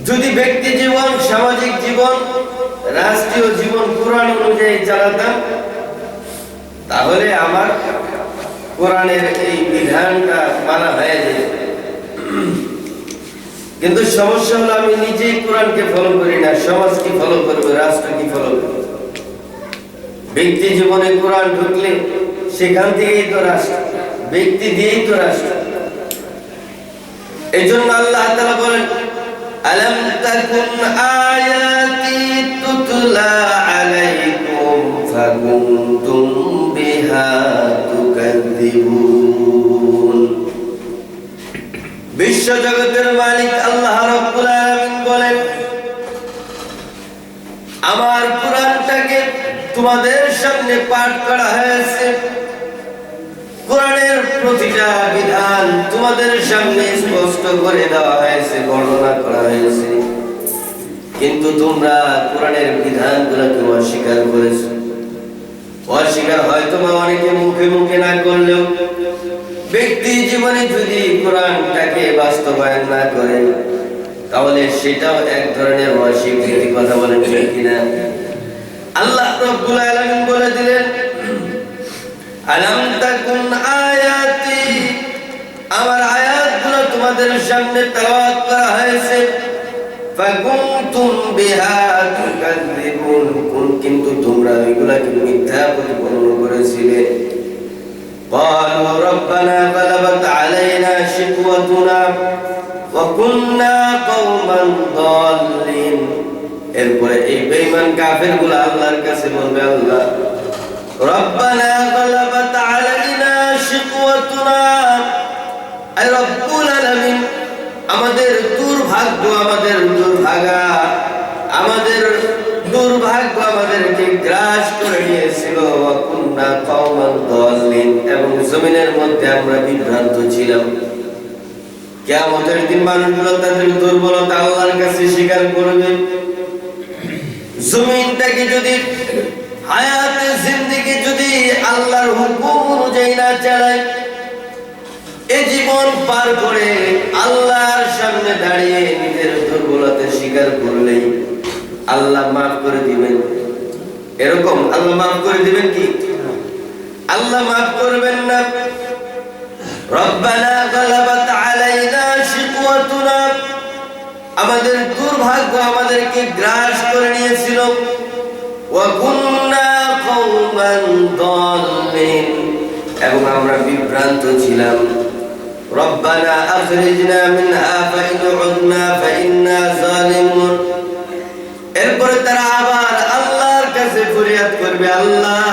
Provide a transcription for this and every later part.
যদি ব্যক্তি জীবন, সামাজিক জীবন, রাষ্ট্রীয় জীবন কোরআন অনুযায়ী চালাতাম, তাহলে আমার কোরআনের এই বিধানটা মানা হয়ে যেত। কিন্তু সমস্যা হলো আমি নিজেই কোরআনকে ফলো করি না, সমাজ কি ফলো করবে, রাষ্ট্র কি ফলো করবে? ব্যক্তি জীবনে কোরআন ঢুকলে সেখান থেকেই তো রাষ্ট্র, ব্যক্তি দিয়েই তো রাষ্ট্র। এই জন্য আল্লাহ তাআলা বলেন, আলাম তাকুন আয়াতি তুতলা আলাইকুম ফাকুনতুম বিহা তুকাযযিবুন। বিশ্ব জগতের মালিক আল্লাহ রাব্বুল আলামিন বলেন, আমার কোরআনটাকে তোমাদের সামনে পাঠ করা হয়েছে, কোরআনের প্রতিটা বিধান তোমাদের সামনে স্পষ্ট করে দেওয়া হয়েছে, বর্ণনা করা হয়েছে, কিন্তু তোমরা কোরআনের বিধানগুলোকে অস্বীকার করেছো। অস্বীকার হয়তো বা অনেকে মুখে মুখে না করলেও ব্যক্তি জীবনে যদি কোরআনটাকে বাস্তবায়ন না করে, তাহলে সেটাও এক ধরনের অস্বীকৃতি। কথা বলেন ঠিক কিনা? আল্লাহ রাব্বুল আলামিন বলে দিলেন, আলাম তাকুন আয়াতি, আমার আয়াতগুলো তোমাদের সামনে তেলাওয়াত করা হয়েছে, ফাকুনতুম বিহা তুকাযযিবুন, কিন্তু তোমরা এগুলাকে মিথ্যা প্রতিপন্ন করেছিলে। ক্বালু রাব্বানা গালাবাত আলাইনা শিকওয়াতুনা ওয়া কুননা কওমান দাল্লিন। এরপরে এই বেঈমান কাফেরগুলো আল্লাহর কাছে বলবে, আল্লাহ রব্বানা গালাবাত আলাইনা শিকওয়াতুনা, আয় রব্বুল আলামিন, আমাদের দুর্ভাগ্য, আমাদের দুর্ভাগা, আমাদের দুর্ভাগ্য আমাদেরকে গ্রাস করে নিয়েছিল। ওয়া কুননা কওমান দাল্লিন, এবং জমিনের মধ্যে আমরা বিভ্রান্ত ছিলাম। কিয়ামতের দিন মানুষগুলো তাদের দুর্বলতা আল্লাহর কাছে স্বীকার করবে। জমিনটাকে যদি, হায়াতে জিন্দেগি যদি আল্লাহর হুকুম অনুযায়ী না চালায়, এই জীবন পার করে আল্লাহর সামনে দাঁড়িয়ে নিজের দুর্বলতা স্বীকার করলেই আল্লাহ মাফ করে দিবেন। এরকম আল্লাহ মাফ করে দিবেন কি? আল্লাহ মাফ করবেন না। রব্বানা গালাবাত আলাইনা শিকওয়াতুনা, আমাদের দুর্ভাগ্য আমাদেরকে গ্রাস করে নিয়েছিল। ওয়া কুননা কওমান দাল্লিন, এবং আমরা বিভ্রান্ত ছিলাম। রব্বানা আখরিজনা মিনহা ফাইন উদনা ফাইন্না যালিমুন। এরপরে তারা আবার আল্লাহর কাছে ফরিয়াদ করবে, আল্লাহ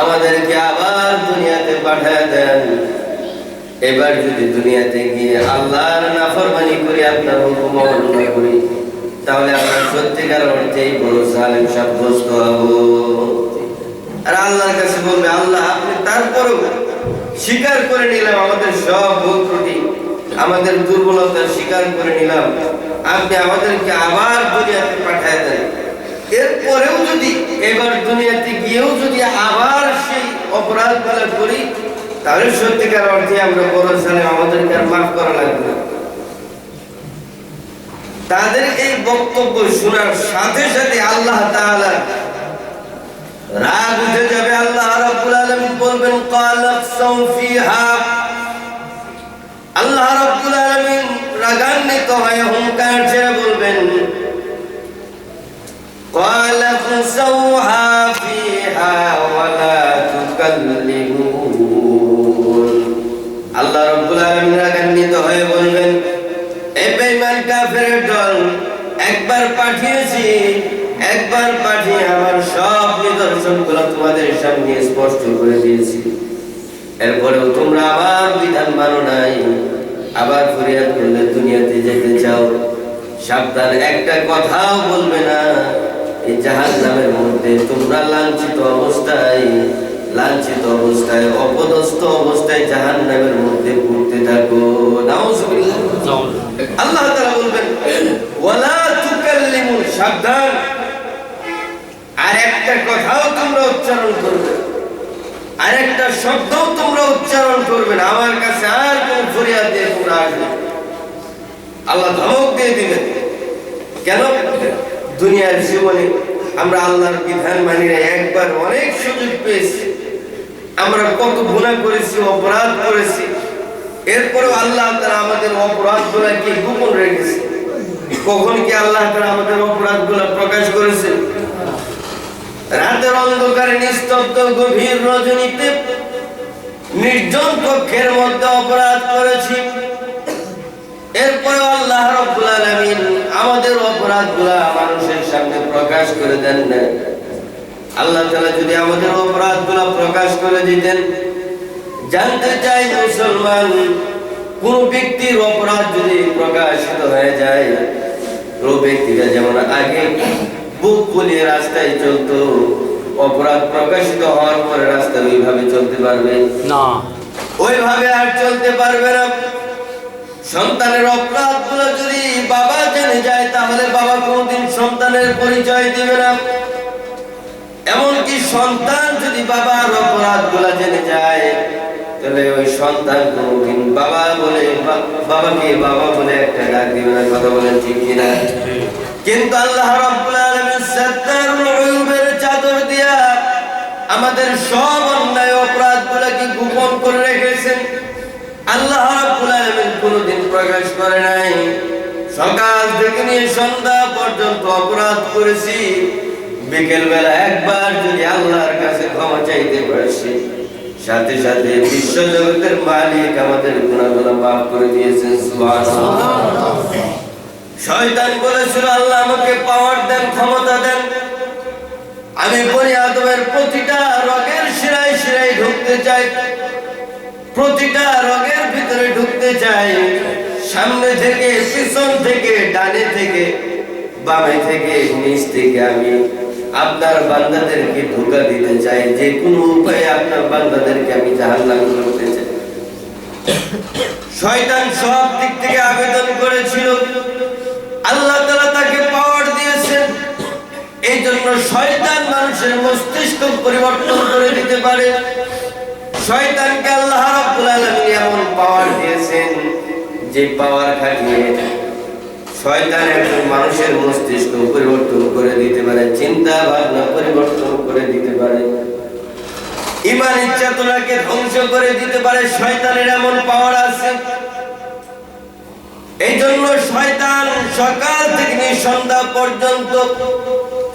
আমাদেরকে আবার দুনিয়াতে পাঠিয়ে দেন। এবার যদি দুনিয়াতে গিয়ে আল্লাহর নাফরমানি করি, আপনার হুকুম অমান্য করি, তাহলে আমরা সত্যিকার অর্থেই বড় জালেম সাব্যস্ত হব। আর আল্লাহর কাছে বলবে, আল্লাহ আপনি তারপরও স্বীকার করে নিলাম আমাদের সব ভুল ত্রুটি, আমাদের দুর্বলতা স্বীকার করে নিলাম, আপনি আমাদেরকে আবার দুনিয়াতে পাঠিয়ে দেন। এরপরেও যদি এবার দুনিয়াতে গিয়েও যদি আবার সেই অপরাধ গুলো করি, তাহলে সত্যিকার অর্থে আমরা বড় জালেম, আমাদেরকে আর মাফ করা লাগবে না। তাদের এই বক্তব্য শোনার সাথে সাথে আল্লাহ তাআলা রাগ উঠে যাবে। আল্লাহ রাব্বুল আলামিন বলবেন, ক্বালাফসাউ ফিহা, আল্লাহ রাব্বুল আলামিন রাগান্বিত হয়ে হুঙ্কার ছেড়ে বলবেন, ক্বালাফসাউহা ফিহা ওয়া লা তুকাল্লিমুন। আল্লাহ রাব্বুল আলামিন রাগান্বিত হয়ে বলবেন, এই বেঈমান কাফের দল, একবার পাঠিয়েছি, একবার পাঠিয়ে আমার সব নিদর্শনগুলো তোমাদের সামনে স্পষ্ট করে দিয়েছি, এরপরেও তোমরা আবার বিধান মানো নাই, আবার ফরিয়াদ করলে দুনিয়াতে যেতে চাও। সাবধান, একটা কথাও বলবে না। এই জাহান্নামের মধ্যে তোমরা লাঞ্ছিত অবস্থায়, অপদস্থ অবস্থায় জাহান্নামের মধ্যে পড়তে থাকো। নাউজুবিল্লাহ। আল্লাহ তাআলা বলবেন, ওয়ালা তুকাল্লিমুন, সাবধান, আর একটা কথাও তোমরা উচ্চারণ করবে, আর একটা শব্দও তোমরা উচ্চারণ করবে না, আমার কাছে আর কোন ফরিয়াদ দিয়ে তোমরা আসবে। আল্লাহ ধমক দিয়ে দিবেন। কেন? দুনিয়ার জীবনে আমরা আল্লাহর বিধান মানি না, একবার অনেক সুযোগ পেয়েছি, আমরা কত গুনাহ করেছি, অপরাধ করেছি, এরপরেও আল্লাহ তাআলা আমাদের অপরাধগুলোকে গোপন রেখেছে। কখন কি আল্লাহ তাআলা আমাদের অপরাধগুলো প্রকাশ করেছেন? রাতের অন্ধকারে নিস্তব্ধ গভীর রজনীতে নির্জন কক্ষের মধ্যে অপরাধ করেছি, এরপরে আল্লাহ রাব্বুল আলামিন আমাদের অপরাধগুলো মানুষের সামনে প্রকাশ করে দেন না। আল্লাহ তাআলা যদি আমাদের অপরাধগুলো প্রকাশ করে দিতেন, জানতে চাই মুসলমান, কোন ব্যক্তির অপরাধ যদি প্রকাশিত হয়ে যায়, ওই ব্যক্তিটা যেমন আগে বুক ফুলিয়ে রাস্তায় চলতো, অপরাধ প্রকাশিত হওয়ার পরে রাস্তায় ওইভাবে চলতে পারবে না, ওইভাবে আর চলতে পারবে না। সন্তানের অপরাধগুলো যদি বাবা জেনে যায়, তাহলে বাবা কোনদিন সন্তানের পরিচয় দিবে না। এমনকি সন্তান যদি বাবার অপরাধগুলো জেনে যায়, তাহলে ওই সন্তান কোনদিন বাবাকে বাবা বলে একটা ডাক দিবে না। কথা বলেন ঠিক কিনা? কিন্তু আল্লাহ রাব্বুল আলামিন সাত্তারুল উয়ুবের চাদর দিয়া আমাদের সব অন্যায় অপরাধগুলোকে গোপন করে রেখেছেন। আল্লাহ রাব্বুল আলামিন কোনদিন প্রকাশ করে নাই। সকাল থেকে নিয়ে সন্ধ্যা পর্যন্ত অপরাধ করেছি, বিকেল বেলা একবার যদি আল্লাহর কাছে ক্ষমা চাইতে পারছি, সাথে সাথে বিশ্ব জগতের মালিক আমাদের গুনাহগুলো মাফ করে দিয়েছেন। সুবহানাল্লাহ। শয়তান বলেছিল, আল্লাহ আমাকে পাওয়ার দেন, ক্ষমতা দেন, আমি বনি আদমের প্রতিটা রগের শিরায় শিরায় ঢুকতে চাই, প্রতিটা রগের ভিতরে ঢুকতে চাই, সামনে থেকে, পিছন থেকে, ডানে থেকে, বামে থেকে, নিচ থেকে আমি আপনার বান্দাদেরকে ধোঁকা দিতে চাই, যে কোনো উপায়ে আপনার বান্দাদেরকে আমি জাহান্নামে করতে চাই। শয়তান সব দিক থেকে আবেদন করেছিল, আল্লাহ তাআলা তাকে পাওয়ার দিয়েছেন। এই জন্য শয়তান মানুষের মস্তিষ্ক পরিবর্তন করে দিতে পারে। শয়তানকে আল্লাহ রাব্বুল আলামিন এমন পাওয়ার দিয়েছেন, যে পাওয়ার খাটিয়ে শয়তান একজন মানুষের মস্তিষ্ক পরিবর্তন করে দিতে পারে, চিন্তা ভাবনা পরিবর্তন করে দিতে পারে, ঈমান চেতনাকে ধ্বংস করে দিতে পারে। শয়তানের এমন পাওয়ার আছে। এই জন্য শয়তান সকাল থেকে নিয়ে সন্ধ্যা পর্যন্ত,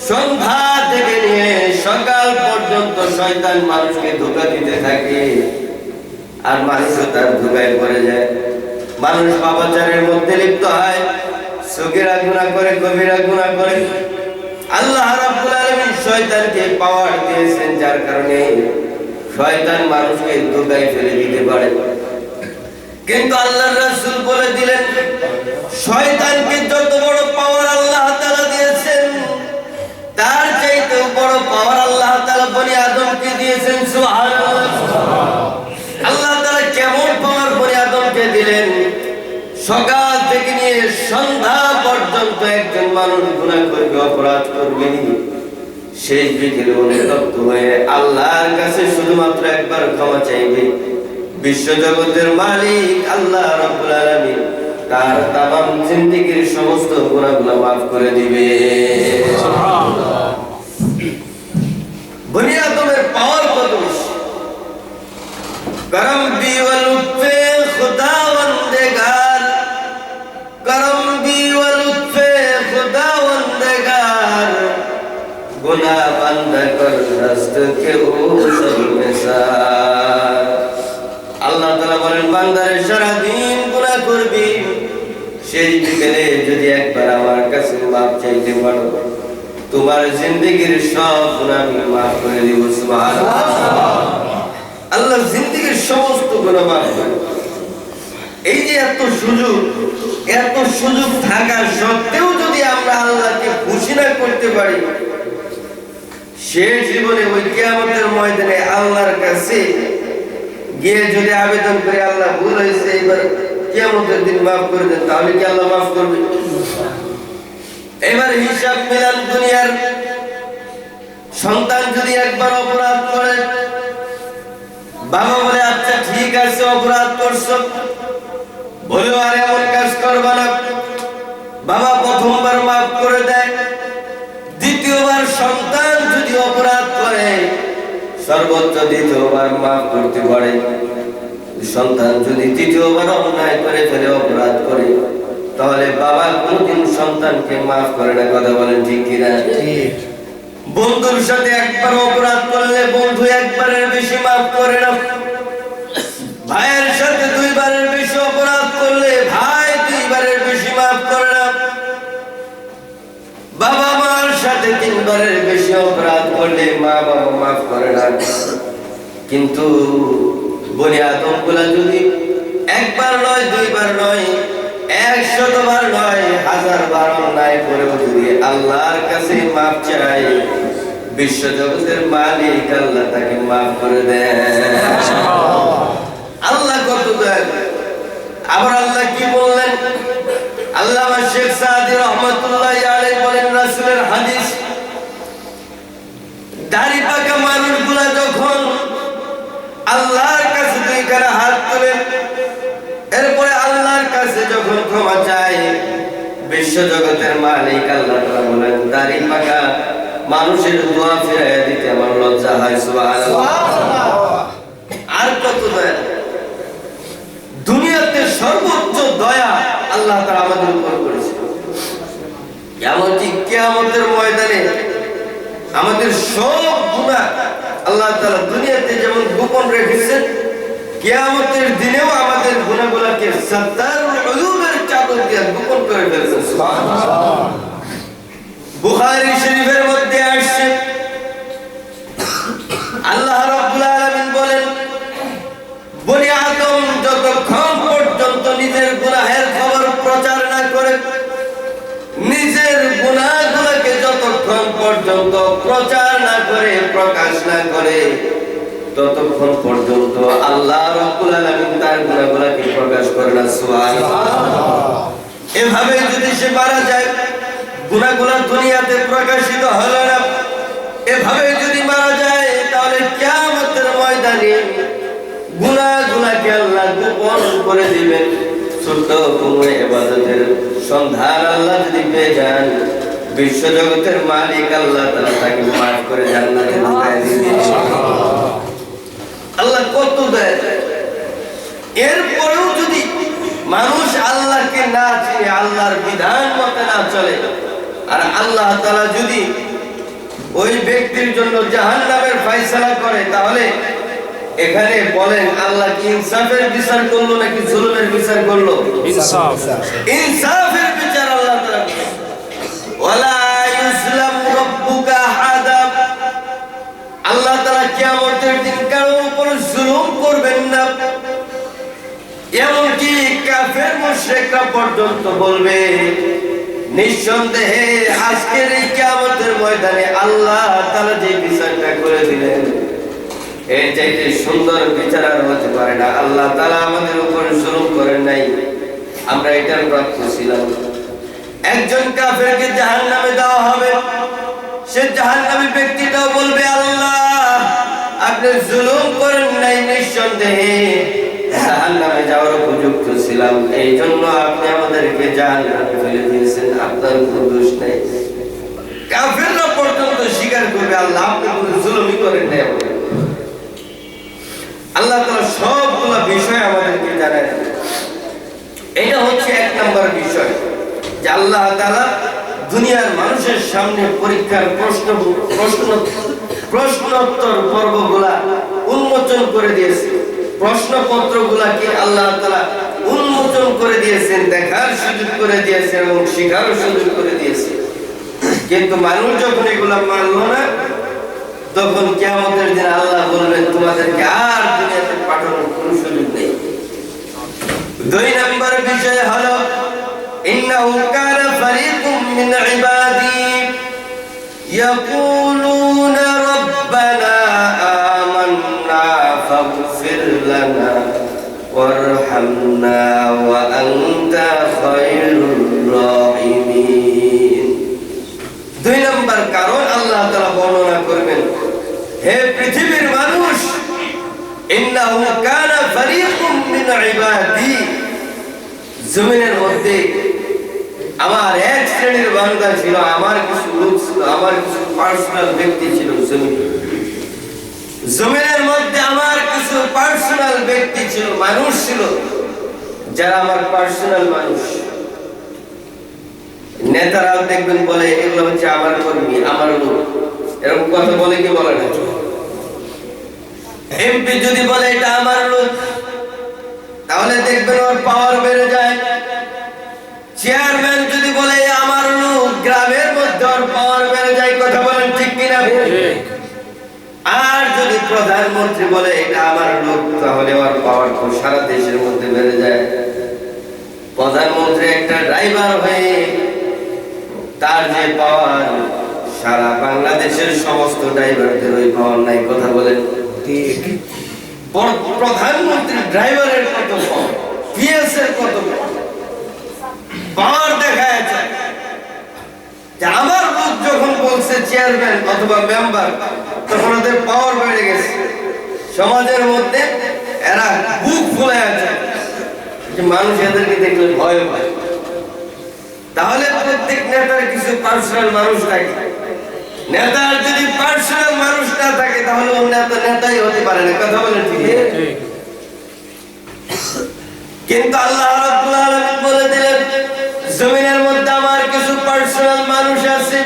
সন্ধ্যা থেকে নিয়ে সকাল পর্যন্ত শয়তান মানুষকে ধোঁকা দিতে থাকে, আর মানুষও তার ধোঁকায় পড়ে যায়। মানুষ পাপাচারের মধ্যে লিপ্ত হয়, সগীরা গুনাহ করে, কবিরা গুনাহ করে। আল্লাহ রাব্বুল আলামিন শয়তানকে পাওয়ার দিয়েছেন, যার কারণে শয়তান মানুষকে ধোঁকায় ফেলে দিতে পারে। কিন্তু আল্লাহর রাসূল বলে দিলেন, শয়তানকে যত বড় পাওয়ার আল্লাহ তাআলা দিয়েছেন, তার চাইতেও বড় পাওয়ার আল্লাহ তাআলা বনি আদমকে দিয়েছেন। সুবহানাল্লাহ। আল্লাহ তাআলা কেমন পাওয়ার বনি আদমকে দিলেন? সকাল থেকে নিয়ে সন্ধ্যা পর্যন্ত একজন মানুষ গুনাহ করবে, অপরাধ করবে, শেষ বিকেলে অনুতপ্ত হয়ে আল্লাহর কাছে শুধুমাত্র একবার ক্ষমা চাইবে। বিশ্বজগতের মালিক আল্লাহ রাব্বুল আলামিন তার তামাম জিন্দেগীর সমস্ত গুনাহগুলো মাফ করে দিবে। সুবহানাল্লাহ। বনি আদমের পাওয়ার কত বেশি! করম বি ওয়া লুৎফে খুদাওয়ান্দেগার, করম বি ওয়া লুৎফে খুদাওয়ান্দেগার, গুনাহ বান্দা কর দস্ত কে ও সব মেসার। আল্লাহ তাআলা বলেন, বান্দারে সারাদিন গুনাহ করবি, সেই বিকেলে যদি একবার আমার কাছে মাফ চাইতে পারো, তোমার জিন্দেগীর সব গুনাহ আমি মাফ করে দিব। সুবহানাল্লাহ। আল্লাহ জিন্দেগীর সমস্ত গুনাহ মাফ করে। এই যে এত সুযোগ থাকা সত্ত্বেও যদি আমরা আল্লাহকে খুশি না করতে পারি, শেষ জীবনে ওই কিয়ামতের ময়দানে আল্লাহর কাছে গিয়ে যদি আবেদন করে, আল্লাহ ভুল হয়েছে, এবার কিয়ামতের দিন মাফ করে দেন, তাহলে কি আল্লাহ মাফ করবে? এবার হিসাব মিলান। দুনিয়ার সন্তান যদি একবার অপরাধ করে, বাবা বলে আচ্ছা ঠিক আছে অপরাধ করছো, বলেও আর এমন কাজ করবা না। বাবা প্রথমবার মাফ সর্বোচ্চ দ্বিতীয়বার মাফ করতে পারে। সন্তান যদি তৃতীয়বার অন্যায় করে ফেলে, অপরাধ করে, তাহলে বাবা কোনদিন সন্তানকে মাফ করে না। কথা বলেন ঠিক কিনা? বন্ধুর সাথে একবার অপরাধ করলে বন্ধু একবারের বেশি মাফ করে না। ভাইয়ের সাথে 2 বারের বেশি অপরাধ করলে ভাই 2 বারের বেশি মাফ করে না। বাবা মার সাথে 3 বারের বেশি অপরাধ করলে মা বাবা মাফ করে না। কিন্তু বনি আদম গুলা যদি একবার নয়, 2 বার নয়, 100 বার নয়, 1000 বার অন্যায় করেও যদি আল্লাহর কাছে মাফ চায়, বিশ্ব জগতের মালিক আল্লাহ তাকে মাফ করে দেন। আল্লাহ কত দয়ালু। আবার আল্লাহ কি বললেন? আল্লামা শেখ সাদি রহমাতুল্লাহি আলাইহি বলেন, রাসূলের হাদিস, দাড়ি পাকা মানুষগুলা যখন আল্লাহর কাছে 2 কারা হাত তোলে, এরপরে আল্লাহর কাছে যখন ক্ষমা চায়, বিশ্ব জগতের মালিক আল্লাহ তাআলা বলেন, দাড়ি পাকা মানুষের দোয়া ফিরাইয়া দিতে আমার লজ্জা হয়। সুবহানাল্লাহ। আর কত দয়া! দুনিয়াতে সর্বোচ্চ দয়া আল্লাহ তাআলা আমাদের উপর করেছে। কিয়ামতের ময়দানে আমাদের সব গুনাহ আল্লাহ তাআলা দুনিয়াতে যেমন গোপন রেখেছেন, কিয়ামতের দিনেও আমাদের গুনাহগুলোকে সাত্তারুল উয়ুবের চাদর দিয়ে গোপন করে ফেলবেন। সুবহানাল্লাহ। বুখারী শরীফের মধ্যে আসছে, আল্লাহ রাব্বুল আলামিন বলেন, বনি আদম যতক্ষণ পর্যন্ত নিজের গুনাহের খবর প্রচার না করে, নিজের গুনাহগুলোকে যতক্ষণ পর্যন্ত প্রচার না করে, প্রকাশ না করে, ততক্ষণ পর্যন্ত আল্লাহ রাব্বুল আলামিন তার গুনাহগুলোকে প্রকাশ করে না। সুবহানাল্লাহ। এভাবে যদি সে মারা যায়, গুনাহগুলো দুনিয়াতে প্রকাশিত হলো না, এভাবে যদি মারা যায়, তাহলে কিয়ামতের ময়দানে গুনাহগুলোকে আল্লাহ গোপন করে দিবেন। ছোট কোনো ইবাদতের সন্ধান আল্লাহ যদি পেয়ে যান, বিশ্ব জগতের মালিক আল্লাহ তাআলা তাকে মাফ করে জান্নাতে ঢুকায় দিবেন। আল্লাহ কত দয়া! এরপরেও যদি মানুষ আল্লাহকে না চিনে, আল্লাহর বিধান মতে না চলে, আর আল্লাহ তাআলা যদি ওই ব্যক্তির জন্য জাহান্নামের ফয়সালা করে, তাহলে এখানে বলেন আল্লাহ কি ইনসাফের বিচার করলো নাকি জুলুমের বিচার করলো? ইনসাফ। ইনসাফের বিচার আল্লাহ তাআলা করলেন। ওয়ালা ইসলাম রাব্বুকা আহাদা। আল্লাহ তাআলা কিয়ামতের দিন কারো উপর জুলুম করবেন না। এমনকি কাফের মুশরিকরা পর্যন্ত বলবে, নিঃসন্দেহে আজকের এই কিয়ামতের ময়দানে আল্লাহ তাআলা যে বিচারটা করে দিলেন, এর চাইতে সুন্দর বিচার আর হতে পারে না। আল্লাহ তাআলা আমাদের উপর জুলুম করেন নাই, আমরা এটার প্রাপ্য ছিলাম। একজন কাফেরকে জাহান্নামে দেওয়া হবে, সে জাহান্নামী ব্যক্তিটাও বলবে, আল্লাহ আপনি জুলুম করেন নাই, নিঃসন্দেহে জাহান্নামে যাওয়ার উপযুক্ত ছিলাম, এই জন্য আপনি আমাদেরকে জাহান্নামে ফেলে দিয়েছেন, আপনার কোনো দোষ নেই। কাফেররা পর্যন্ত স্বীকার করবে, আল্লাহ আপনি কোনো জুলুমই করেন নাই। আল্লাহ তাআলা সবগুলো বিষয় আমাদেরকে জানায়। এটা হচ্ছে 1 নম্বর বিষয়, যে আল্লাহ তাআলা দুনিয়ার মানুষের সামনে পরীক্ষার প্রশ্নোত্তর পর্বগুলা উন্মোচন করে দিয়েছে। প্রশ্নপত্রগুলাকে আল্লাহ তাআলা উন্মোচন করে দিয়েছেন, দেখার সুযোগ করে দিয়েছেন এবং শেখার সুযোগ করে দিয়েছেন। কিন্তু মানুষ যখন এগুলা মানলো না, তখন কিয়ামতের দিন আল্লাহ বলবেন, তোমাদেরকে আর দুনিয়াতে পাঠানোর কোনো সুযোগ নেই। 2 নম্বর বিষয় হলো, ইন্নাহু কানা ফারিকুম মিন ইবাদি ইয়াকুলুনা রাব্বানা আমান্না ফাগফির লানা ওয়ারহামনা ওয়া আনতা খায়রুর রাহিমিন। 2 নম্বর কারণ আল্লাহ তাআলা বর্ণনা করবেন, হে পৃথিবীর মানুষ, ইন্নাহু কানা ফারিকুম মিন ইবাদি, জমিনের মধ্যে আমার এক শ্রেণীর বান্দা ছিল, আমার কিছু লোক ছিল, আমার কিছু পার্সোনাল ব্যক্তি ছিল জমিনের মধ্যে আমার কিছু পার্সোনাল ব্যক্তি ছিল, মানুষ ছিল, যারা আমার পার্সোনাল মানুষ। নেতারাও দেখবেন বলে এগুলো হচ্ছে আমার কর্মী, আমার লোক, এরকম কথা বলে কি বলে না? এমপি যদি বলে এটা আমার লোক, তাহলে দেখবেন ওর পাওয়ার বেড়ে যায়। চেয়ারম্যান যদি বলে আমার লোক, গ্রামের মধ্যে ওর পাওয়ার বেড়ে যায়। কথা বলেন ঠিক কিনা? আর যদি প্রধানমন্ত্রী বলে এটা আমার লোক, তাহলে ওর পাওয়ার তো সারা দেশের মধ্যে বেড়ে যায়। প্রধানমন্ত্রী একটা ড্রাইভার হয়ে তার যে পাওয়ার, সারা বাংলাদেশের সমস্ত ড্রাইভারদের ওই পাওয়ার নাই। কথা বলেন ঠিক? প্রধানমন্ত্রী ড্রাইভারের কত পাওয়ার, পিএস এর কত পাওয়ার দেখা যাচ্ছে। আমার লোক যখন বলছে চেয়ারম্যান অথবা মেম্বার, তখন ওদের পাওয়ার বেড়ে গেছে। সমাজের মধ্যে এরা বুক ফুলে আছে, মানুষ এদেরকে দেখলে ভয় পায়। তাহলে প্রত্যেক নেতার কিছু পার্সোনাল মানুষ থাকে। নেতার যদি পার্সোনাল মানুষ না থাকে, তাহলে ও নেতাই হতে পারে না। কথা বলেন ঠিক? কিন্তু আল্লাহ রাব্বুল আলামিন বলে দিলেন, জমিনের মধ্যে আমার কিছু পার্সোনাল মানুষ আছে।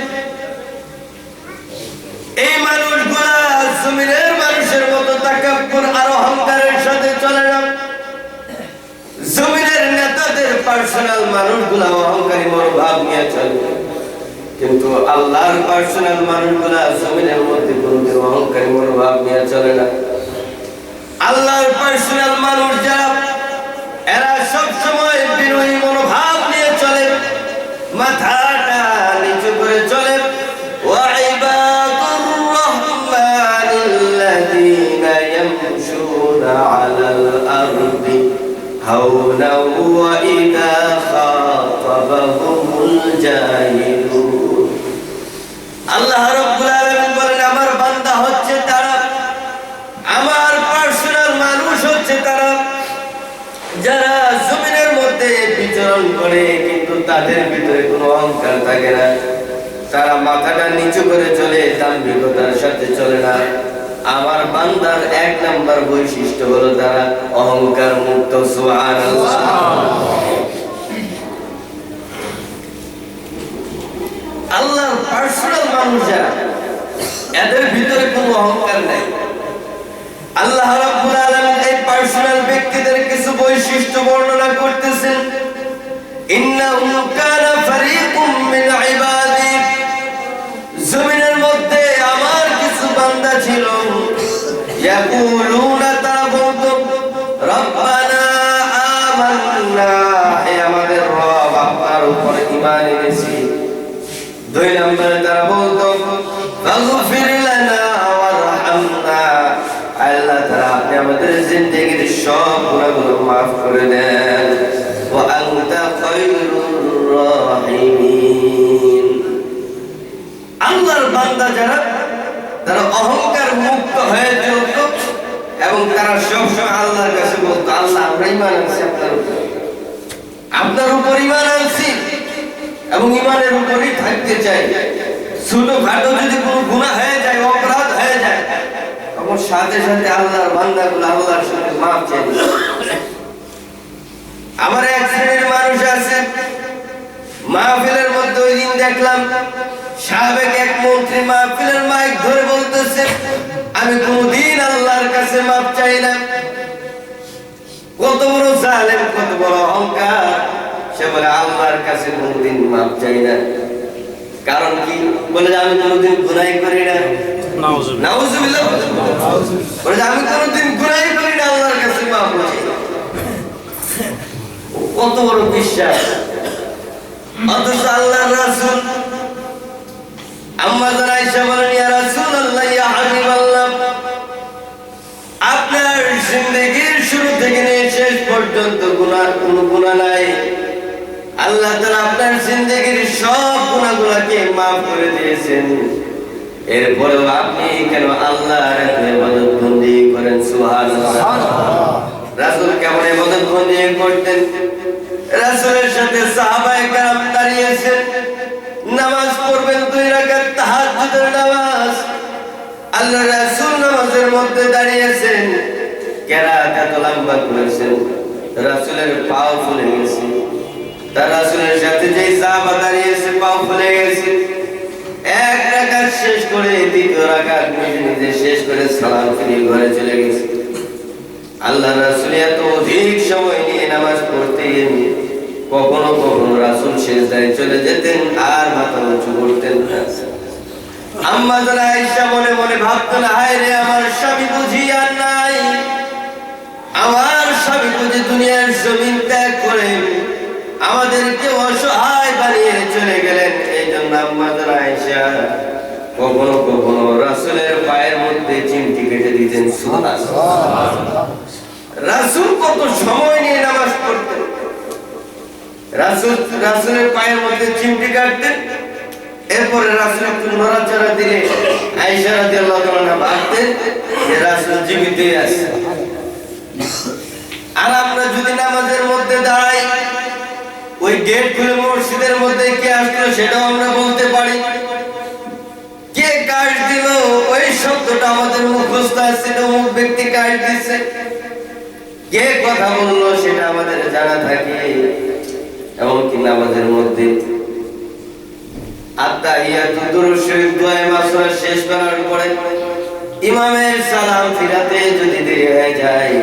এই মানুষগুলা জমিনের মানুষের মতো তাকাব্বুর আর অহংকারের সাথে চলে না। জমিনের নেতাদের পার্সোনাল মানুষগুলা অহংকারী মনোভাব নিয়ে চলে, কিন্তু আল্লাহর পার্সোনাল মানুষগুলা জমিনের মধ্যে কোনোদিন অহংকারী মনোভাব নিয়ে চলে না। আল্লাহর পার্সোনাল মানুষ যারা, এরা সবসময় বিনয়ী মনোভাব নিয়ে চলে, মাথাটা নিচু করে চলে। ওয়াইবাদুর রহমানিল্লাযীনা ইয়ামশুনা আলাল আরদি হাওনা ওয়া ইযা খাতাবাহুমুল জাহিলুন। আল্লাহ রাব্বুল আলামিন বলেন, আমার বান্দা হচ্ছে তারা, আমার পার্সোনাল মানুষ হচ্ছে তারা, যারা জমিনের মধ্যে বিচরণ করে কিন্তু তাদের ভিতরে কোনো অহংকার থাকে না। তারা মাথাটা নিচু করে চলে, দাম্ভিকতার সাথে চলে না। আমার বান্দার এক নাম্বার বৈশিষ্ট্য হলো তারা অহংকার মুক্ত। সুবহানাল্লাহ। আল্লাহর পার্সোনাল মানুষ যারা, এদের ভিতরে কোনো অহংকার নাই। আল্লাহ রাব্বুল আলামিন এই পার্সোনাল ব্যক্তিদের কিছু বৈশিষ্ট্য বর্ণনা করতেছেন। ইন্নাহু কানা ফারীকুম মিন ইবাদি, জমিনের মধ্যে আমার কিছু বান্দা ছিল, ইয়াকুলুনা, তারা বলতো, রব্বানা আমান্না, হে আমাদের রব, আপনার উপর ঈমান এনেছি। দুই নম্বরে তারা বলতো, ফাগফির লানা ওয়ারহামনা, আল্লাহ তাআলা আপনি আমাদের জিন্দেগীর সব গুনাহগুলো maaf করে দেন। ওয়া আনতা খায়রুর রাহিমিন। আল্লাহর বান্দা যারা, তারা অহংকার মুক্ত হয়ে চলত এবং তারা সবসময় আল্লাহর কাছে বলতো, আল্লাহ আমরা ঈমান আনছি আপনার উপর ঈমান আনছি এবং ঈমানের উপরই থাকতে চাই। ছোটখাটো যদি কোনো গুনাহ হয়ে যায়, অপরাধ হয়ে যায়, তখন সাথে সাথে আল্লাহর বান্দাগুলো আল্লাহর সাথে মাফ চায়। আবার এক শ্রেণীর মানুষ আছে, মাহফিলের মধ্যে ওই দিন দেখলাম সাবেক এক মন্ত্রী মাহফিলের মাইক ধরে বলতেছে, আমি কোনদিন আল্লাহর কাছে মাফ চাই না। কত বড় জালেম, কত বড় অহংকার! সে বলে আল্লাহর কাছে কোনদিন মাফ চাই না। কারণ কি? বলে আমি কোনদিন গুনাহ করি না। নাউজুবিল্লাহ। বলে আমি কোনদিন গুনাহ করি না, আল্লাহর কাছে মাফ চাই। কত বড় বিশ্বাস! অথচ আল্লাহর রাসূল আম্মা জান আয়েশা বলেন, ইয়া রাসূলুল্লাহ, ইয়া হাবিবাল্লাহ, আপনার জিন্দেগীর শুরু থেকে নিয়ে শেষ পর্যন্ত কোনো গুনাহ নাই। আল্লাহ তাআলা আপনার জিন্দেগীর সব গুনাহগুলোকে maaf করে দিয়েছেন। এরপরেও আপনি কেন আল্লাহর ইবাদত বন্দেগী করেন? সুবহানাল্লাহ। রাসূল কেমন ইবাদত বন্দেগী করতেন? রাসূলের সাথে সাহাবায়ে কেরাম দাঁড়িয়েছেন, নামাজ পড়বেন 2 রাকাত তাহাজ্জুদের নামাজ। আল্লাহ রাসূল নামাজের মধ্যে দাঁড়িয়েছেন, কেরাত এত লম্বা করেছেন, রাসূলের পাও ফুলে গেছে। তার রাসূলের সাথে যে সাহাবা দাঁড়িয়েছে পাও ফুলে গেছে। এক রাকাত শেষ করে দ্বিতীয় রাকাত নিজে নিজে শেষ করে সালাম ফিরিয়ে ঘরে চলে গেছে। আল্লাহ রাসূল এত অধিক সময় নিয়ে নামাজ পড়তেন, কখনো কখনো রাসূল সিজদায় চলে যেতেন আর মাথা উঁচু করতেন না। আম্মা জানা আয়েশা মনে মনে ভাবতেন, হায় রে আমার স্বামী বুঝি আর নাই, আমার স্বামী বুঝি দুনিয়ার জমিন ত্যাগ করে আমাদেরকে অসহায় বানিয়ে চলে গেলেন। এই জন্য আম্মা জানা আয়েশা কখনো কখনো রাসূলের পায়ের মধ্যে চিমটি কেটে দিতেন। সুবহানাল্লাহ। রাসূল কত সময় নিয়ে নামাজ পড়তেন, রাসূলের পায়ের মধ্যে চিমটি কাটতেন, এরপরে রাসূল একটু নড়াচড়া দিলে আয়েশা রাদিয়াল্লাহু তাআলা ভাবতেন যে রাসূল জীবিত আছে। আর আমরা যদি নামাজের মধ্যে দাঁড়াই, ওই গেট খুলে মসজিদের মধ্যে কে আসলো সেটাও আমরা বলতে পারি, কে কাট দিল ওই শব্দটা আমাদের মুখস্থ আছে, অমুক ব্যক্তি কাট দিছে। কে কথা বললো সেটা আমাদের জানা থাকে। এমনকি নামাজের মধ্যে আত্তাহিয়াতু দুরূদ শরীফ দোয়া মাসুরা শেষ করার পরে ইমামের সালাম ফিরাতে যদি দেরি হয়ে যায়,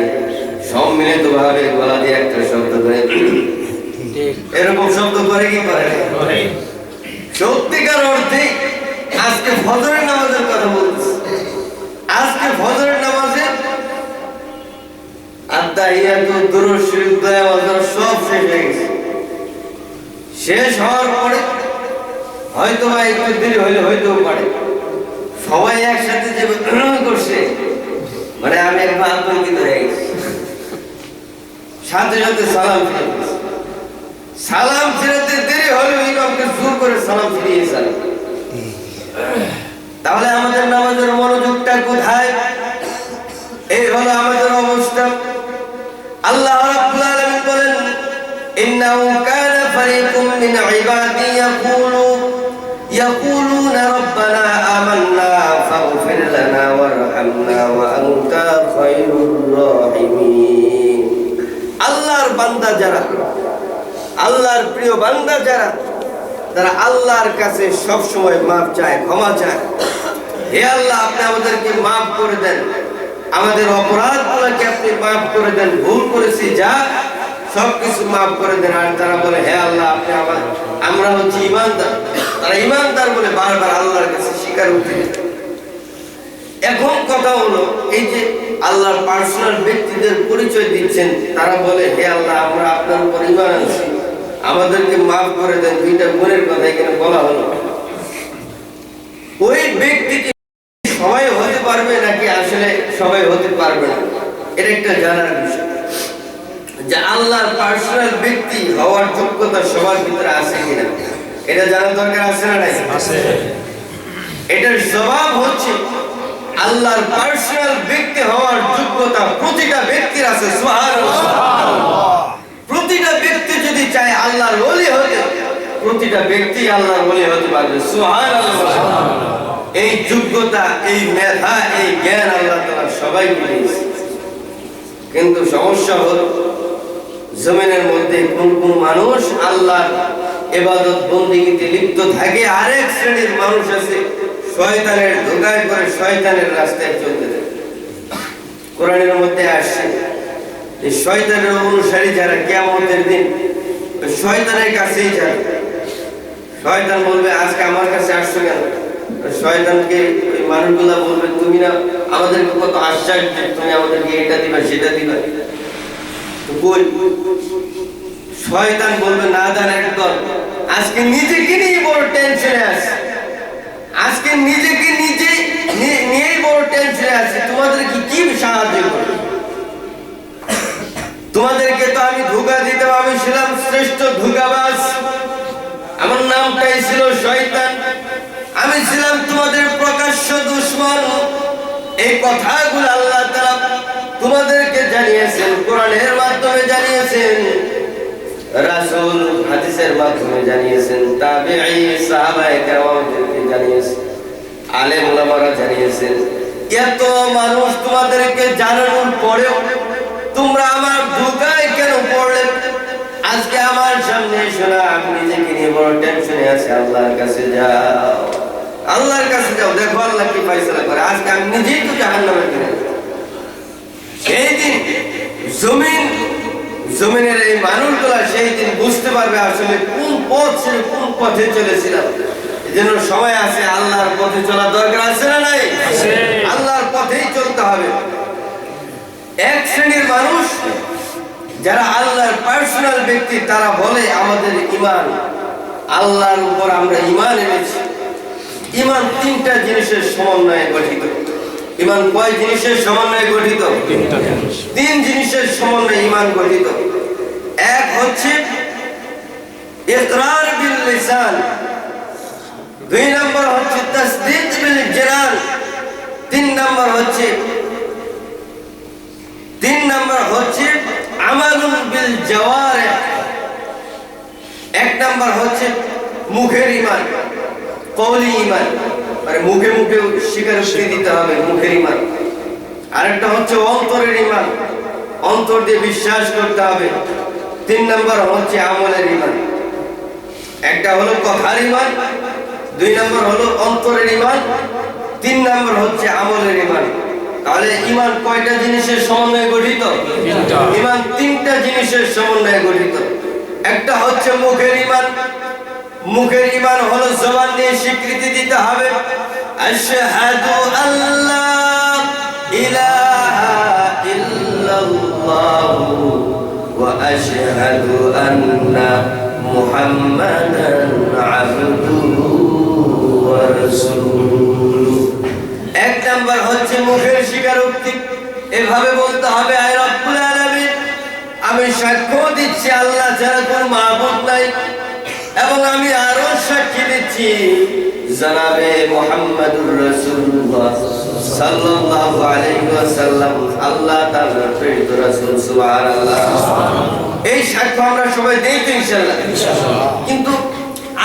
সম্মিলিতভাবে গলা দিয়ে একটা শব্দ করে, এরকম শব্দ করে কি করে? সত্যিকার অর্থে আজকে ফজরের নামাজের কথা বলতেছি। আজকে ফজরের নামাজে আত্তাহিয়াতু দুরূদ শরীফ দোয়া মাসুরা সব শেষ হয়ে গেছে। শেষ হওয়ার পরে হয়তো বা একটু দেরি হইলে হইতেও পারে, সবাই একসাথে যে করছে, মানে আমি একটু আতঙ্কিত হয়ে গেছি। সাথে সাথে সালাম ফিরে গেছে। সালাম ফিরাতে দেরি হলে ইমামকে জোর করে সালাম ফিরিয়ে সালাম। তাহলে আমাদের নামাজের মনোযোগটা কোথায়? এই হলো আমাদের অবস্থা। আল্লাহ রাব্বুল আলামিন বলেন, ইন্নাহু কানা ফারিকুম মিন ইবাদি ইয়াকুলুনা রাব্বানা আমান্না ফাগফির লানা ওয়ারহামনা ওয়া আনতা খায়রুর রাহিমিন। আল্লাহর বান্দা যারা, আল্লাহর প্রিয় বান্দা যারা, তারা আল্লাহর কাছে সব সময় মাফ চায়, ক্ষমা চায়। হে আল্লাহ, আপনি আমাদেরকে মাফ করে দেন, আমাদের অপরাধগুলোকে আপনি মাফ করে দেন, ভুল করেছি যা সবকিছু মাফ করে দেন। আর তারা বলে, হে আল্লাহ, আপনি আমরা হচ্ছি ইমানদার। তারা ইমানদার বলে বারবার আল্লাহর কাছে স্বীকারোক্তি দেয়। এখন কথা হলো, এই যে আল্লাহর পার্সোনাল ব্যক্তিদের পরিচয় দিচ্ছেন, তারা বলে, হে আল্লাহ, আমরা আপনার উপর ঈমান আনছি, আমাদেরকে মাফ করে দেন। দুইটা গুণের কথা এখানে বলা হলো। ওই ব্যক্তিকে সবাই হতে পারবে নাকি আসলে সবাই হতে পারবে না, এটা একটা জানার বিষয়। যে আল্লাহর পার্সোনাল ব্যক্তি হওয়ার যোগ্যতা সবার ভিতরে আছে কিনা, এটা জানার দরকার আছে না নাই? আছে। এটার জবাব হচ্ছে, আল্লাহর পার্সোনাল ব্যক্তি হওয়ার যোগ্যতা প্রতিটা ব্যক্তির আছে। সুবহানাল্লাহ। প্রতিটা ব্যক্তি যদি চায় আল্লাহর ওলি হতে, প্রতিটা ব্যক্তি আল্লাহর ওলি হতে পারবে। সুবহানাল্লাহ। এই যোগ্যতা, এই মেধা, এই জ্ঞান আল্লাহ তাআলা সবাইকে দিয়েছেন। কিন্তু সমস্যা হলো, জমিনের মধ্যে কোন কোন মানুষ আল্লাহর ইবাদত বন্দেগীতে লিপ্ত থাকে, আরেক শ্রেণীর মানুষ আছে শয়তানের ধোঁকায় পড়ে শয়তানের রাস্তায় চলতে থাকে। কোরআনের মধ্যে আসছে যে শয়তানের অনুসারী যারা কিয়ামতের দিন শয়তানের কাছেই যাবে। শয়তান বলবে, আজকে আমার কাছে আসছো কেন? শয়তানকে ওই মানুষগুলা বলবে, তুমি না আমাদেরকে কত আশ্বাস দিলে, তুমি আমাদেরকে এটা দিবা সেটা দিবা। শয়তান বলবে, না জান একদম, আজকে নিজেকে নিয়ে বড় টেনশনে আছে, আজকে নিজেকে নিয়েই বড় টেনশনে আছে, তোমাদেরকে কি সাহায্য করবে? তোমাদেরকে তো আমি ধোঁকা দিতে ভাবেছিলাম, শ্রেষ্ঠ ধোঁকাবাজ, আমার নামটাই ছিল শয়তান, আমি ছিলাম তোমাদের প্রকাশ্য দুশমন। এই কথাগুলো আল্লাহ তাআলা তোমাদেরকে জানিয়েছেন, কোরআনের মাধ্যমে জানিয়েছেন, রাসূল হাদিসের মাধ্যমে জানিয়েছেন, তাবেঈ সাহাবায়ে কেরামদেরকে জানিয়েছেন, আলেম ওলামারা জানিয়েছেন। এত মানুষ তোমাদেরকে জানানোর পরেও তোমরা আমার ধোঁকায় কেন পড়লে? আজকে আমার সামনে এসো না, আপনি নিজেকে নিয়ে বড় টেনশনে আছে। আল্লাহর কাছে যাও, আল্লাহর কাছে যাও, দেখো আল্লাহ কি ফয়সালা করে। আজকে আমি নিজেই তো জাহান্নামে গেলে সেই দিন জমিনের এই মানুষগুলা সেই দিন বুঝতে পারবে আসলে কোন পথ ছিল, কোন পথে চলেছিলাম। এজন্য সময় আছে, আল্লাহর পথে চলা দরকার আছে না নাই? আল্লাহর পথেই চলতে হবে। এক শ্রেণীর মানুষ যারা আল্লাহর পার্সোনাল ব্যক্তি, তারা বলে আমাদের ঈমান, আল্লাহর উপর আমরা ঈমান এনেছি। ঈমান তিনটা জিনিসের সমন্বয়ে গঠিত। ঈমান কয় জিনিসের সমন্বয়ে গঠিত? তিন জিনিসের সমন্বয়ে ঈমান গঠিত। এক হচ্ছে ইকরার বিল লিসান, দুই নম্বর হচ্ছে তাসদীক বিল জানান, তিন নম্বর হচ্ছে আমালুন বিল জাওয়ারিহ। এক নম্বর হচ্ছে মুখের ঈমান, কওলি ঈমান, মানে মুখে মুখে স্বীকারোক্তি দিতে হবে, মুখের ঈমান। আরেকটা হচ্ছে অন্তরের ঈমান, অন্তর দিয়ে বিশ্বাস করতে হবে। তিন নম্বর হচ্ছে আমলের ঈমান। একটা হলো কথার ঈমান, দুই নম্বর হলো অন্তরের ঈমান, তিন নম্বর হচ্ছে আমলের ঈমান। তাহলে ঈমান কয়টা জিনিসের সমন্বয়ে গঠিত? ঈমান তিনটা জিনিসের সমন্বয়ে গঠিত। একটা হচ্ছে মুখের ঈমান। মুখের ঈমান হলো জবান দিয়ে স্বীকৃতি দিতে হবে, আশহাদু আল্লা ইলাহা ইল্লাল্লাহু ওয়া আশহাদু আন্না মুহাম্মাদান আবদুহু ওয়া রাসূলুহু। এক নাম্বার হচ্ছে মুখের স্বীকারোক্তি, এভাবে বলতে হবে, আয় রব্বুল আলামিন, আমি সাক্ষ্য দিচ্ছি আল্লাহ ছাড়া কোনো মাবুদ নাই, এবং আমি আরো সাক্ষী দিচ্ছি জনাবে মুহাম্মাদুর রাসূলুল্লাহ সাল্লাল্লাহু আলাইহি ওয়াসাল্লাম আল্লাহ তাআলার প্রেরিত রাসূল। সুবহানাল্লাহ। এই সাক্ষ্য আমরা সবাই দেই তো ইনশাআল্লাহ। কিন্তু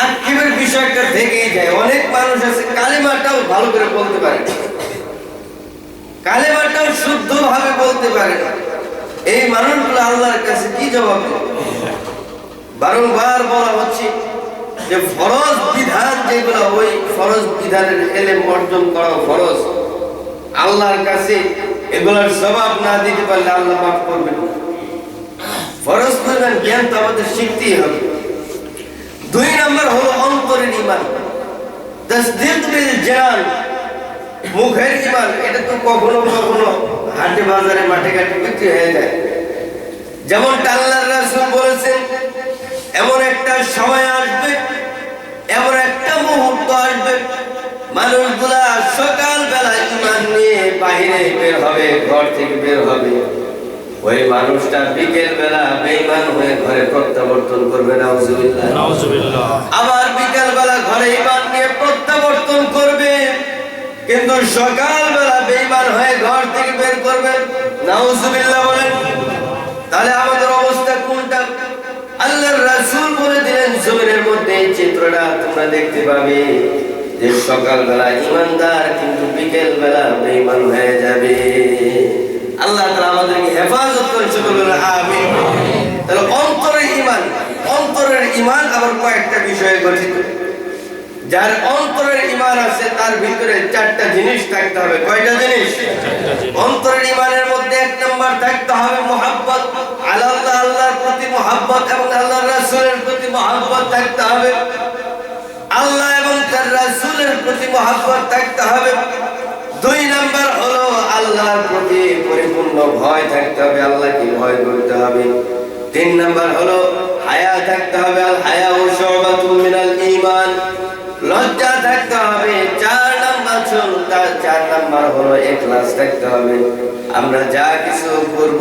আক্ষেপের বিষয়টা থেকেই যায়। অনেক মানুষ আছে কালেমাটাও ভালো করে বলতে পারে না, কালেমাটাও শুদ্ধভাবে বলতে পারে না। এই মানুষগুলো আল্লাহর কাছে কি জবাব দেবে? বারংবার বলা হচ্ছে যে ফরজ বিধান যেগুলো, ওই ফরজ বিধানের ইলম অর্জন করা ফরজ। আল্লাহর কাছে এগুলোর জবাব না দিতে পারলে আল্লাহ মাফ করবেন না। ফরজ বিধান জ্ঞান তো আমাদের শিখতেই হবে। দুই নম্বর হলো অন্তরের ঈমান, তাসদীক বিল জানান, মুখের ঈমান। এটা তো কখনো কখনো হাটে বাজারে মাঠে ঘাটে বিক্রি হয়ে যায়। যেমনটা আল্লাহর রাসূল বলেছেন, এমন একটা সময় আসবে, এমন একটা মুহূর্ত আসবে, মানুষগুলা সকালবেলা ঈমান নিয়ে বাহিরে বের হবে, ঘর থেকে বের হবে, ওই মানুষটা বিকেল বেলা বেঈমান হয়ে ঘরে প্রত্যাবর্তন করবে। নাউজুবিল্লাহ, নাউজুবিল্লাহ। আবার বিকেল বেলা ঘরে ঈমান নিয়ে প্রত্যাবর্তন করবে, কিন্তু সকালবেলা বেঈমান হয়ে ঘর থেকে বের করবে। নাউজুবিল্লাহ বলেন। তাহলে আমাদের অবস্থা কোনটা? আল্লাহর রাসূল বলে দিলেন জমিনের মধ্যে এই চিত্রটা তোমরা দেখতে পাবে যে সকালবেলা ঈমানদার, কিন্তু বিকেল বেলা বেঈমান হয়ে যাবে। আল্লাহ তাআলা আমাদেরকে হেফাজত করেন, সকলে বলেন আমিন। তাহলে অন্তরের ঈমান, অন্তরের ঈমান আবার কয়েকটা বিষয়ে গঠিত। যার অন্তরের ঈমান আছে তার ভিতরে চারটা জিনিস থাকতে হবে। কয়টা জিনিস? অন্তরের ঈমানের মধ্যে এক নাম্বার থাকতে হবে মুহাব্বত, আল্লাহ, আল্লাহর প্রতি মুহাব্বত এবং আল্লাহর রাসূলের প্রতি মুহাব্বত থাকতে হবে। আল্লাহ এবং তার রাসূলের প্রতি মুহাব্বত থাকতে হবে। দুই নাম্বার হলো আল্লাহর প্রতি পরিপূর্ণ ভয় থাকতে হবে, আল্লাহকে ভয় করতে হবে। তিন নাম্বার হলো হায়া থাকতে হবে, আল হায়াউ শুবাতুম মিনাল ঈমান, লজ্জা থাকতে হবে। চার নাম্বার হলো ইখলাস থাকতে হবে। আমরা যা কিছু করব,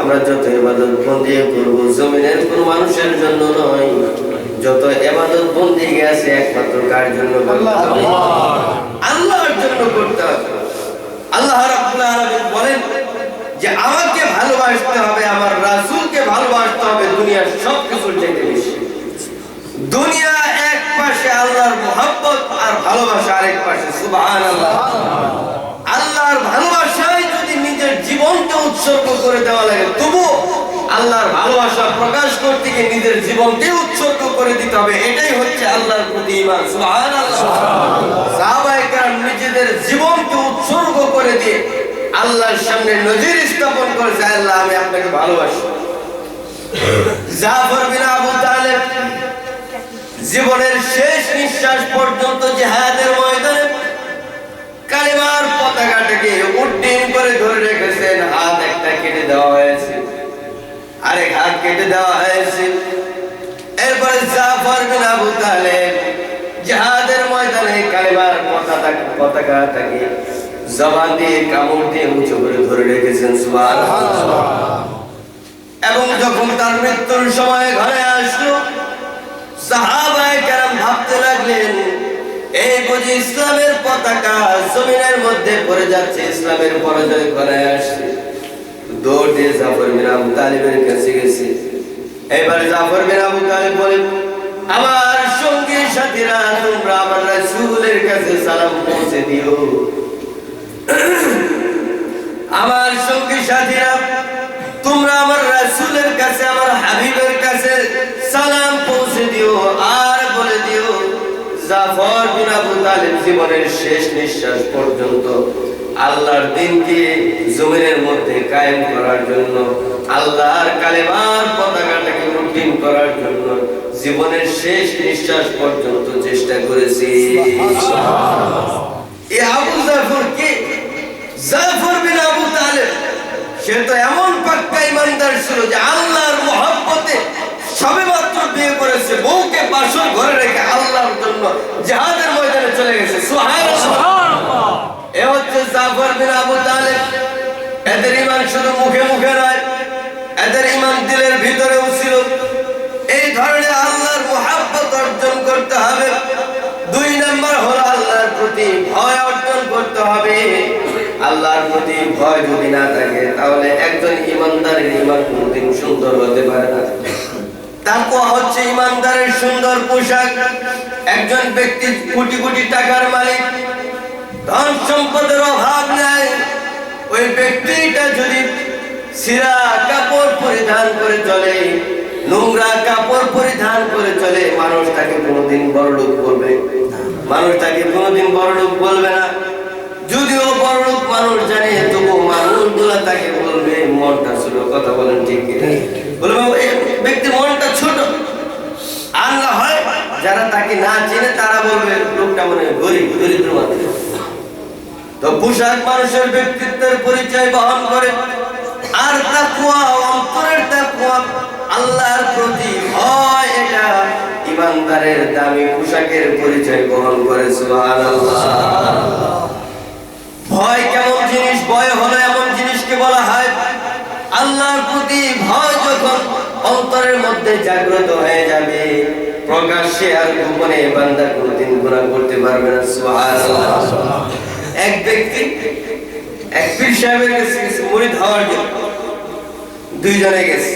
আমরা যত ইবাদত বন্দি করব, জমিনের কোন মানুষের জন্য নয়। যত ইবাদত বন্দি আছে একমাত্র কার জন্য? আল্লাহর জন্য করতে হবে। আল্লাহ রাব্বুল আলামিন বলেন যে আমাকে ভালোবাসতে হবে, আমার রাসূলকে ভালোবাসতে হবে দুনিয়ার সবকিছুর চাইতে বেশি। দুনিয়া এক পাশে, আল্লাহর মুহাব্বত আর ভালোবাসা আরেক পাশে। সুবহানাল্লাহ। আল্লাহর জীবনকে উৎসর্গ করে দেওয়া লাগে, তবু আল্লাহর ভালোবাসা প্রকাশ করতে গিয়ে নিজের জীবনকে উৎসর্গ করে দিতে হবে। এটাই হচ্ছে আল্লাহর প্রতি ঈমান। সুবহানাল্লাহ। সাহাবায়ে কেরাম নিজেদের জীবনকে উৎসর্গ করে দিয়ে আল্লাহর সামনে নজির স্থাপন করেছে, আল্লাহ আমি আপনাকে ভালোবাসি। জাফর বিন আবু তালেব জীবনের শেষ নিঃশ্বাস পর্যন্ত জিহাদের ময়দানে কালিমার পতাকাটাকে উড্ডীন করে ধরে রেখেছেন। হাত একটা কেটে দেওয়া হয়েছে, আরেক হাত কেটে দেওয়া হয়েছে। এরপরে জাফর বিন আবু তালেব জিহাদের ময়দানে কালিমার পতাকাটাকে জবান দিয়ে কামড় দিয়ে উঁচু করে ধরে রেখেছেন। সুবহানাল্লাহ। এবং যখন তার মৃত্যুর সময় ঘরে আসলো, সাহাবায়ে কেরাম ভাবতে লাগলেন এই বুঝি ইসলামের পতাকা জমিনের মধ্যে পড়ে যাচ্ছে, ইসলামের পরাজয় ঘরে আসছে। দৌড় দিয়ে জাফর বিন আবু তালেবের কাছে গেছে। এবার জাফর বিন আবু তালেব বলেন, আমার সঙ্গী সাথীরা তোমরা আমার রাসূলের কাছে সালাম পৌঁছে দিও। আমার সঙ্গী সাথীরা তোমরা আমার রাসূলের কাছে, আমার হাবিবের কাছে সালাম পৌঁছে দিও। আর বলে দিও জাফর বিন আবু তালেব জীবনের শেষ নিঃশ্বাস পর্যন্ত আল্লাহর দ্বীনকে জমিনের মধ্যে কায়েম করার জন্য, আল্লাহর কালেমার পতাকাটাকে উড্ডীন করার জন্য জীবনের শেষ নিঃশ্বাস পর্যন্ত চেষ্টা করেছি। এই আবু জাফর কে? জাফর বিন আবু তালেব সে তো এমন পাক্কা ইমানদার ছিল যে আল্লাহর মহব্বতে সবেমাত্র বিয়ে করেছে, বউকে বাসর ঘরে রেখে আল্লাহর জন্য জিহাদের ময়দানে চলে গেছে। সুবহানাল্লাহ। এ হচ্ছে জাফর বিন আবু তালেব। এদের ঈমান শুধু মুখে মুখে নয়, এদের ঈমান দিলের ভিতরেও ছিল। এই ধরনের আল্লাহর মহব্বত অর্জন করতে হবে। 2 নাম্বার হলো আল্লাহর প্রতি ভয় অর্জন করতে হবে। আল্লাহর প্রতি ভয় যদি না থাকে তাহলে একজন ঈমানদারের ঈমান কোনদিন সুন্দর হতে পারে না। তাকওয়া হচ্ছে ঈমানদারের সুন্দর পোশাক। একজন ব্যক্তি কোটি কোটি টাকার মালিক, ধন সম্পদের অভাব নাই, ওই ব্যক্তিটা যদি ছিঁড়া কাপড় পরিধান করে চলে, নোংরা কাপড় পরিধান করে চলে, মানুষ তাকে কোনোদিন বড়লোক বলবে, মানুষ তাকে কোনোদিন বড়লোক বলবে না। যদিও বড়লোক মানুষ জানে, তবু মানুষগুলা তাকে বলবে মনটা ছোট। কথা বলেন ঠিক কিনা? বলবে এই ব্যক্তির মনটা ছোট। আর না হয় যারা তাকে না চেনে তারা বলবে লোকটা মনে গরিব, দরিদ্র মানুষ। তো পোশাক মানুষের ব্যক্তিত্বের পরিচয় বহন করে। আর তাকওয়া, অন্তরের তাকওয়া, আল্লাহর প্রতি ভয়, এটা ঈমানদারের দামি পোশাকের পরিচয় বহন করে। সুবহানাল্লাহ। ভয় কেমন জিনিস? ভয় হলো এমন জিনিসকে বলা হয় আল্লাহর প্রতি ভয় যখন অন্তরের মধ্যে জাগ্রত হয়ে যাবে, প্রকাশ্যে আর গোপনে বান্দা কোনদিন গুনাহ করতে পারবে না। সুবহানাল্লাহ। এক ব্যক্তি এক পীর সাহেবের কাছে মুরিদ হওয়ার জন্য, 2 জনে গেছে।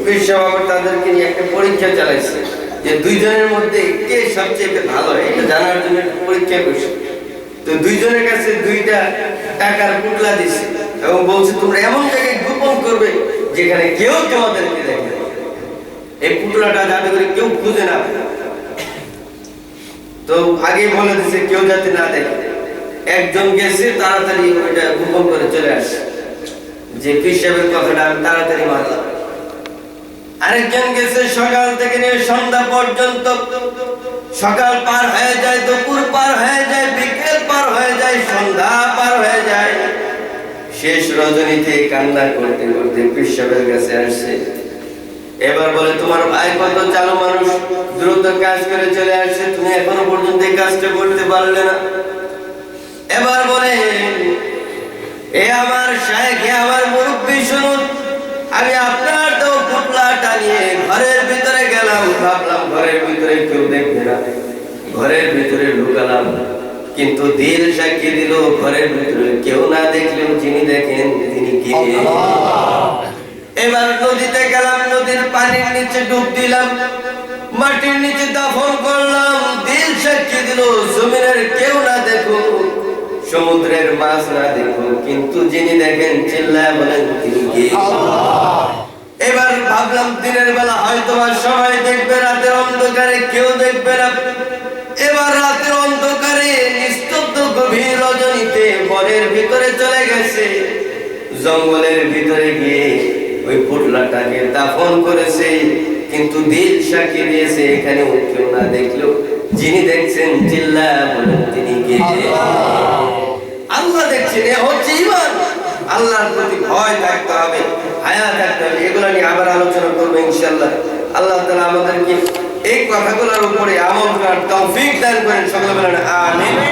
পীর সাহেব তাদেরকে নিয়ে একটা পরীক্ষা চালাইছে যে 2 জনের মধ্যে কে সবচেয়ে ভালো, এটা জানার জন্য পরীক্ষা করছে। তো 2 জনের কাছে 2টা টাকার পুটলা দিছে এবং বলছে তোমরা এমন জায়গায় গোপন করবে যেখানে কেউ তোমাদেরকে দেখে, এই পুটলাটা যাতে করে কেউ খুঁজে না। তো আগে বলে দিছে কেউ যাতে না দেখে। একজন গেছে তাড়াতাড়ি ওইটা গোপন করে চলে আসে যে পীর সাহেবের কথাটা আমি তাড়াতাড়ি মানলাম। আরেকজন গেছে সকাল থেকে নিয়ে সন্ধ্যা পর্যন্ত, সকাল পার হয়ে যায়, দুপুর পার হয়ে যায়, বিকেল পার হয়ে যায়, সন্ধ্যা পার হয়ে যায়, শেষ রজনীতে কান্না করতে করতে পীর সাহেবের কাছে আসছে। এবার বলে তোমার ভাই কত চালু মানুষ, দ্রুত কাজ করে চলে আসছে, তুমি এখনো পর্যন্ত এই কাজটা করতে পারলে না। এবার বলে এ আমার শায়েখ, এ আমার মুরব্বি, শুনুন, আমি আপনার তো পুটলাটা নিয়ে ঘরের ভিতরে গেলাম, ভাবলাম ঘরের ভিতরে কেউ দেখবে না, ঘরের ভিতরে ঢুকালাম, কিন্তু দিল সাক্ষী দিল ঘরের ভিতরে কেউ না দেখলেও যিনি দেখেন তিনি কে। এবার নদীতে গেলাম, নদীর পানির নিচে ডুব দিলাম, মাটির নিচে দাফন করলাম, দিল সাক্ষী দিল জমিনের কেউ না দেখো, সমুদ্রের মাছ না দেখুন, কিন্তু যিনি দেখেন চিল্লায় বলেন তিনি কে? এবার ভাবলাম দিনের বেলা হয়তো সবাই দেখবে, রাতের অন্ধকারে কেউ দেখবে না। এবার রাতের অন্ধকারে নিস্তব্ধ গভীর রজনীতে বনের ভিতরে চলে গেছে, জঙ্গলের ভিতরে গিয়ে ওই পুটলাটাকে দাফন করেছে। কিন্তু দিল সাক্ষী দিয়েছে এখানে কেউ না দেখলেও যিনি দেখছেন চিল্লায় বলেন তিনি কে? আল্লাহ দেখছেন। এ হচ্ছে ঈমান। আল্লাহর প্রতি ভয় থাকতে হবে, হায়া থাকতে হবে। এগুলো নিয়ে আবার আলোচনা করবো ইনশাআল্লাহ। আল্লাহ তাআলা আমাদেরকে এই কথাগুলোর উপরে আমল করার তৌফিক দান করেন। সকলে বলেন আমিন।